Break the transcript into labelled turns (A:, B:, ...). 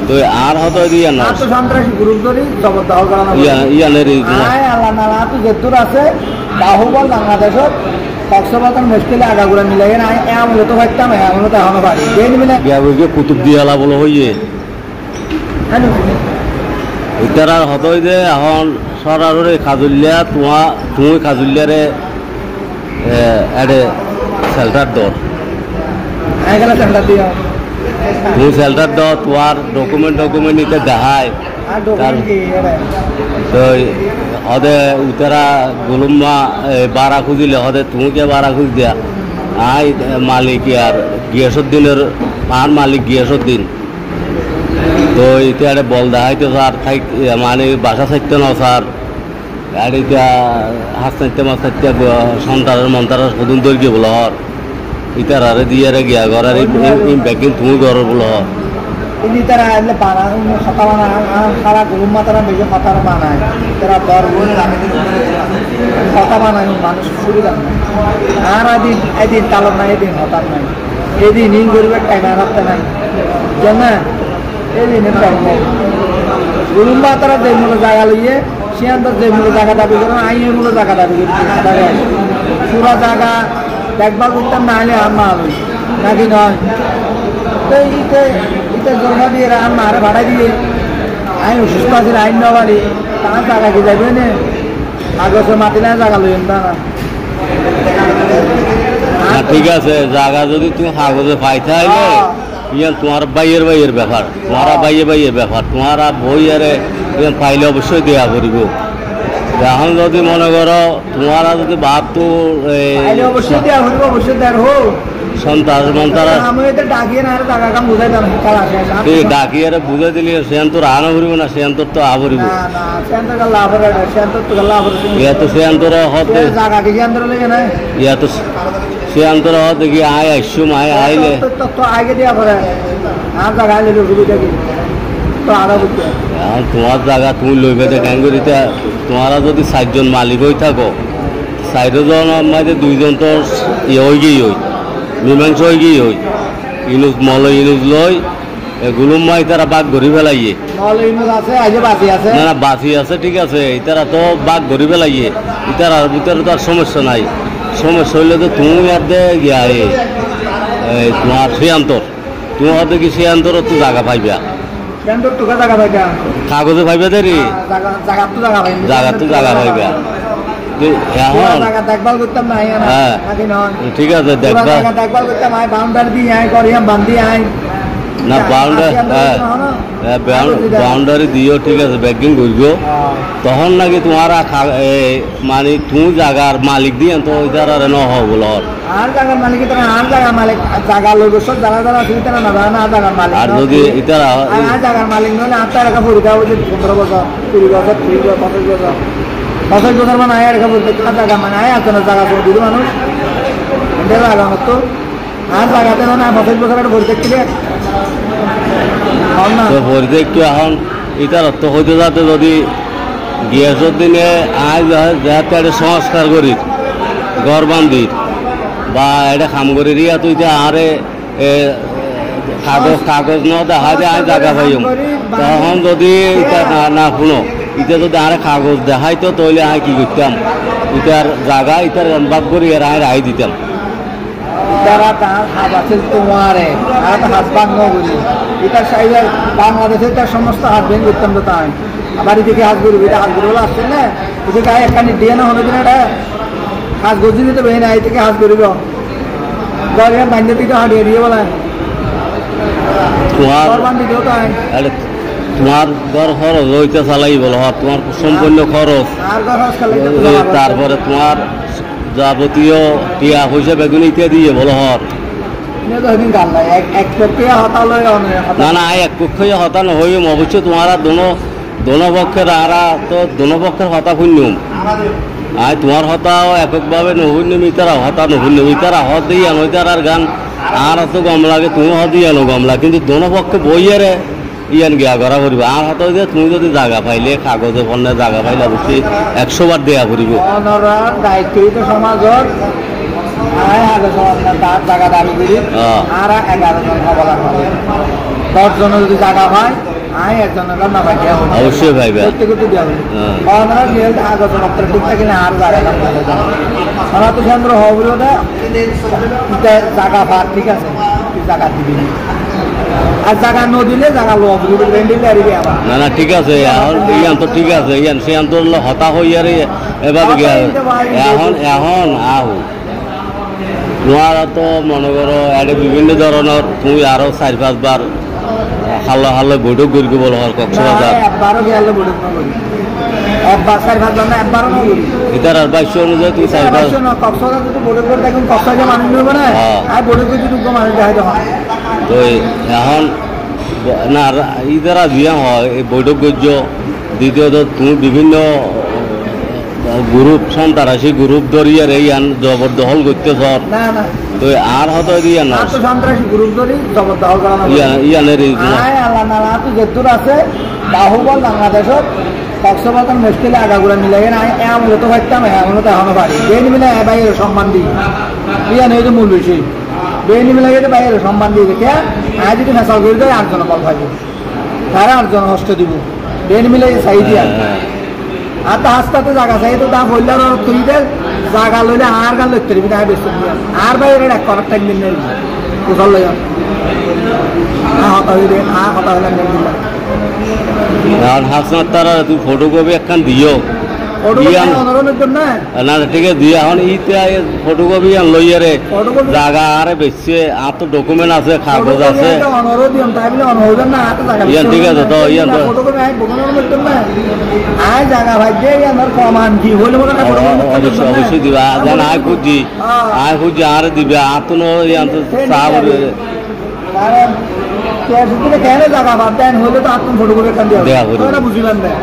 A: তো আর হতো দিয়া না
B: তো সন্ত্রাসী গ্রুপ ধরি জবরদখল করানো
A: ইয়ানের
B: আল্লাহ নালা তো যেতুর আছে বাহুবল বাংলাদেশত কক্সবাজার মুশকিলে আগাগুলা মিলাই না এমন তো পাইতাম এমন তো এখনো পারি দেন মিলে
A: কুতুব দিয়ালা বলো হইয়ে ইতার আর হতো যে এখন সরাসরি খাজুলিয়া তুমি খাজুলিয়ারে এডে সেল্টার দর
B: এখানে সেন্টার দিও
A: তুমি সেল্টার দাও তোমার ডকুমেন্ট নিতে দেখায় তো হদে উতারা গুলুম্মা বাড়া খুঁজিলে হদে তুমি কে বাড়া খুঁজ দিয়া আই মালিক আর গিয়াসুদ্দিনের আর মালিক গিয়াসুদ্দিন তো এটা বল দেখাইতে স্যার থাই মানে বাসা থাকতে না স্যার আর এটা হাস থাকতে মাছ থাকতে সন্তানের মন্তারের সদুন দৈর্ঘ্য বলো হর ইতার আরে দিয়ে গিয়া ঘরের ব্যাগিং তুমি ঘর বলো হর
B: ini tera le para khata bana khara gulumma tera beje khata bana tera dor bol khata bana মানুষ সুবিধা আর এদিন তালব নাই এদিন হতার নাই এদিন ইন গরিবের টাইম রাখতে নাই জানা এদিনের টাইম গলুম্বা তারা যে মূল জায়গা লইয়ে সিয়ান্তর যে মূল জায়গা দাবি করেন আইনের মূল জায়গা দাবি করি পুরা জায়গা দেখবার করতাম না হলে আমার নাকি নয় তো ইতে জমা দিয়ে আমার ভাড়া দিয়ে আমি অসুস্থ আছি আইন নেওয়ারি তার জায়গা কি যাবে না আগসে মাটি না জায়গা লইন না
A: ঠিক আছে জায়গা যদি তুমি কাগজে পাইতে আইলে ইয়ান তোমার বাইয়ের ব্যাপার তোমার বাইয়ের ব্যাপার তোমার বই আরে পাইলে অবশ্যই দেওয়া করিব এখন যদি মনে করো তোমার যদি ভাব তো
B: অবশ্যই দেওয়া করিব অবশ্যই দেওয়ার হোক
A: সন্তান মন্তারা
B: ডাকিয়ে
A: ডাকিয়ে বুঝে দিলি সেন তোর আনা ভরিব না সেন তোর তো আভরিব তো সেন্তর হতে ইয়া তো সেন্তর হতে কি আয় আইসু মায় আইলে
B: আগে দেওয়া পরে আর জায়গা আইলে সুবিধা কি তো আরো
A: তোমার জায়গা তুমি লইবে কেন করিতে তোমারা যদি 4 জন মালিক হয়ে থাকো 4 জন মাঝে 2 জন তো ইয়ে হয়ে গিয়ে হই মীমাংস হয়ে গিয়ে হই ইনুজ ইনুজ লই গুলুম্মাই তারা বাঘ ধরি ফেলাইয়ে না না বাসি আছে ঠিক আছে ইতারা তো বাঘ ধরি ফেলাইয়ে ইতারার ভিতরে তো আর সমস্যা নাই সমস্যা হইলে তো তুমি আর দে গিয়া তোমার শ্রেয়ান্তর তুমি হতে কি শ্রেয়ান্তর তো জায়গা পাইবা কাগজে পাইবা দেরি জায়গা তো জায়গা পাইবা ঠিক আছে দেখবা না বাউন্ডারি দিও ঠিক আছে ব্যাগিং করব তখন নাকি তোমার মানে তুমি জায়গার মালিক দিয়ে তো ওইটার আর ন হবল
B: আর জায়গার মালিক আর জায়গার মালিক জায়গা লইব সব জায়গা জায়গা সুবিধা না না জায়গার মালিক
A: আর যদি ইতারা
B: আর জায়গার মালিক নলে আর টাকা পরীক্ষা হইছে 15 বছর 20 বছর 30 বছর 25 বছর মানে আয় রেখা বলতে জায়গা মানে আয় আছে না জায়গা করে দিল মানুষ জায়গা তো আর জায়গাতে মানে 25 বছর একটা ভর্তি ছিল
A: ভর্তি একটু এখন এটার অর্থ হইতে যাতে যদি গিয়াসুদ্দিনে আয় যাতে একটা সংস্কার করি ঘর বান্ধির বা এটা খাম করে রিয়া তুই আরে কাগজ ন দেখা যায় আয় জায়গা পাইম তখন যদি এটা না শুনো ইটা যদি আরে কাগজ দেখাইতো তাহলে আয় কি করতাম ইটার জায়গা ইটার বাদ করি আর আয় রায় দিতাম
B: বাংলাদেশের তার সমস্ত হাত ভেঙে করতাম তো তাই বাড়ি থেকে হাত গরু এটা হাত গরু আসছে না ওই গায়ে একখানি দিয়ে না হলো কিনা এটা হাত গজি দিতে বেহে না এই থেকে হাত গরিব বান্ধে থেকে হাঁটিয়ে দিয়ে বলে
A: তোমার ঘর খরচ ওইটা চালাই বলো তোমার সম্পূর্ণ খরচ তারপরে তোমার যাবতীয় টিয়া পয়সা বেগুন ইত্যাদি দিয়ে বলো হর না না এক পক্ষে হতানো হইম অবশ্যই তোমার দোনো পক্ষের আরা তো দোনো পক্ষের হতা শুনিম আয় তোমার হতাও এককভাবে নহুন্যম ইতারা হতা নহুন্যম ইতারা হত দিয়ে আনো ইতার আর গান আর তো গম লাগে তুমি হত দিয়ে আনো গম লাগে কিন্তু দোনো পক্ষে বইয়ারে ইয়ান গিয়া করা করিব আর হত যে তুমি যদি জায়গা পাইলে কাগজে ফোনে জায়গা পাইলে অবশ্যই 100 বার দেয়া করিব
B: দায়িত্ব সমাজর জায়গা দাবি করি আর 11 জন হবলা দশ জন যদি জায়গা হয় আয় একজনের না ভাই দেওয়া হবে
A: অবশ্যই ভাইবা
B: প্রত্যেকে দেওয়া হবে আমরা গেল আগত মাত্র ঠিক থাকে না আর জায়গা আমরা তো কেন্দ্র হবলো জায়গা ভাগ ঠিক আছে জায়গা দিবি আর জায়গা ন দিলে জায়গা লোক দিলে আর আমার
A: না না ঠিক আছে ইয়ান তো ঠিক আছে ইয়ান সে আন্তর হতা হই আর এবার এখন এখন আহু তোমার তো মনে করো এটা বিভিন্ন ধরনের তুমি আরো 4-5 বার হাল্লা হাল্লা বৈঠক করি বল হওয়ার কক্সবাজার
B: একবারও গেলে বৈঠক না করি একবার 4-5 বার না একবারও না করি
A: এটার আর 22 অনুযায়ী তুমি 4-5
B: কক্সবাজার যদি বৈঠক করে দেখুন কক্সবাজার মানুষ নেবে না আর বৈঠক করে যদি মানুষ দেখা হয়
A: তো এখন না ইদারা বিয়া হয় এই বৈঠক করছ দ্বিতীয়ত তুমি বিভিন্ন গ্রুপ সন্ত্রাসী গ্রুপ ধরিয়ার এই জবরদখল করতেছ
B: না না
A: তো আর হতো ইয়া না
B: তো সন্ত্রাসী গ্রুপ ধরি জবরদখল করা না
A: ইয়ানের
B: আয় আল্লাহ না তো যেদূর আছে বাহুবল বাংলাদেশত কক্সবাজার মুশকিলে আগাগুড়া মিলে গেলে এমন তো পারতাম এমন তো এখনো পারি বেন মিলে বাইরের সম্মান দিই ইয়া নেই তো মূল বিষয় বেন মিলে গেলে বাইরের সম্মান দিয়ে দেখে আয় যদি ফেসাল করে দেয় 8 জন বল পাইব তারা 8 জন হস্ত দিব বেন মিলে চাই দিয়া আর তো হাসতে জায়গা চাই তো তা বললার তুই দে জায়গা লইলে আর গান লইতে দিবি না বেশি আর বাইরে এক করার টাইম দিন নেই কোথাও লই হতা হইলে হতা হইলে নেই
A: আর হাসনার তারা তুই ফটোকপি একখান দিও না ঠিক আছে দিয়ে এখন ইতে ফটোকপি লইয়ারে জায়গা আরে বেশি আর তো ডকুমেন্ট আছে কাগজ আছে ইয়ান ঠিক আছে তো ইয়ান তো অবশ্যই অবশ্যই দিবা যেন আয় খুঁজি আরে দিবে আর তো ইয়ান তো চাপ
B: কেন জায়গা বাদ দেন হলে তো আপনার ফটোকপি দেওয়া বুঝিলেন না